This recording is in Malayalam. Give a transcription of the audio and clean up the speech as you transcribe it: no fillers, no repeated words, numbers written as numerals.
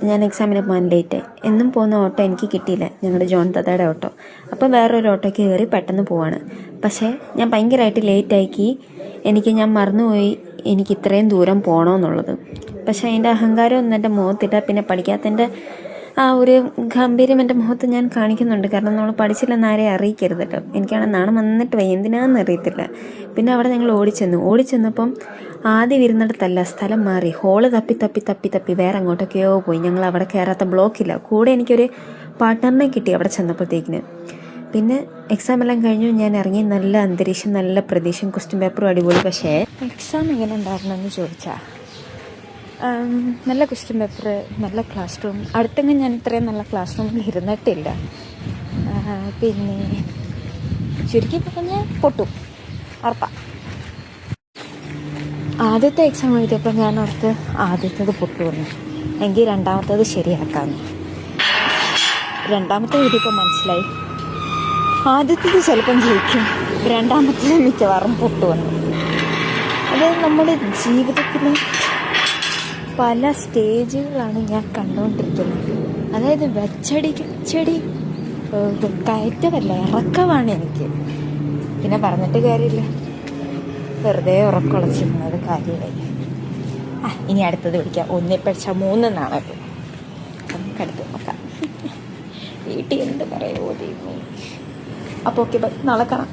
ഞാൻ എക്സാമിന് പോകാൻ ലേറ്റായി. എന്നും പോകുന്ന ഓട്ടോ എനിക്ക് കിട്ടിയില്ല, ഞങ്ങളുടെ ജോൺ ദാദയുടെ ഓട്ടോ. അപ്പോൾ വേറൊരു ഓട്ടോയ്ക്ക് കയറി പെട്ടെന്ന് പോവാണ്. പക്ഷേ ഞാൻ ഭയങ്കരമായിട്ട് ലേറ്റാക്കി. ഞാൻ മറന്നുപോയി എനിക്ക് ഇത്രയും ദൂരം പോകണമെന്നുള്ളത്. പക്ഷേ അതിൻ്റെ അഹങ്കാരം ഒന്നും എൻ്റെ മുഖത്തില്ല. പിന്നെ പഠിക്കാത്തതിൻ്റെ ആ ഒരു ഗംഭീരം എൻ്റെ മുഖത്ത് ഞാൻ കാണിക്കുന്നുണ്ട്. കാരണം നമ്മൾ പഠിച്ചില്ലെന്ന് ആരെയും അറിയിക്കരുത് കേട്ടോ. എനിക്കാണെങ്കിൽ നാളെ വന്നിട്ട് വയ്യ, എന്തിനാണെന്ന് അറിയത്തില്ല. പിന്നെ അവിടെ ഞങ്ങൾ ഓടിച്ചെന്നപ്പം ആദ്യം ഇരുന്നിടത്തല്ല, സ്ഥലം മാറി. ഹോള് തപ്പി വേറെ അങ്ങോട്ടൊക്കെയോ പോയി. ഞങ്ങൾ അവിടെ കയറാത്ത ബ്ലോക്കില്ല. കൂടെ എനിക്കൊരു പാർട്ട്ണറിനെ കിട്ടി അവിടെ ചെന്നപ്പോഴത്തേക്കിന്. പിന്നെ എക്സാം എല്ലാം കഴിഞ്ഞു, ഞാൻ ഇറങ്ങി. നല്ല അന്തരീക്ഷം, നല്ല പ്രതീക്ഷയും, ക്വസ്റ്റ്യൻ പേപ്പറും അടിപൊളി. പക്ഷേ എക്സാം എങ്ങനെ ഉണ്ടായിരുന്നെന്ന് ചോദിച്ചാൽ നല്ല ക്വസ്റ്റ്യൻ പേപ്പർ, നല്ല ക്ലാസ് റൂം. അടുത്തെങ്കിലും ഞാൻ ഇത്രയും നല്ല ക്ലാസ് റൂമിൽ ഇരുന്നിട്ടില്ല. പിന്നെ ചുരുക്കി പറഞ്ഞാൽ പൊട്ടും, ഉറപ്പാണ്. ആദ്യത്തെ എക്സാം എഴുതിയപ്പോൾ ഞാൻ ഓർത്ത് ആദ്യത്തേത് പൊട്ടുവന്നു, എങ്കിൽ രണ്ടാമത്തേത് ശരിയാക്കാമെന്ന്. രണ്ടാമത്തെ എഴുതിയപ്പോൾ മനസ്സിലായി ആദ്യത്തേത് ചിലപ്പം ജയിക്കും, രണ്ടാമത്തേത് മിക്കവാറും പൊട്ടുവന്നു. അത് നമ്മുടെ ജീവിതത്തിൽ പല സ്റ്റേജുകളാണ് ഞാൻ കണ്ടുകൊണ്ടിരിക്കുന്നത്. അതായത് വെച്ചടി കയറ്റമല്ല, ഇറക്കമാണ് എനിക്ക്. പിന്നെ പറഞ്ഞിട്ട് കാര്യമില്ല, വെറുതെ ഉറക്കുളച്ചിരുന്നത് കാര്യമായി. ഇനി അടുത്തത് പിടിക്കാം. 1+3 എന്നാണ്. നമുക്കടുത്ത് നോക്കാം. വീട്ടിൽ എന്ത് പറയുമോ ദൈവമേ. അപ്പോൾ ഓക്കെ, ബൈ, നാളെ കാണാം.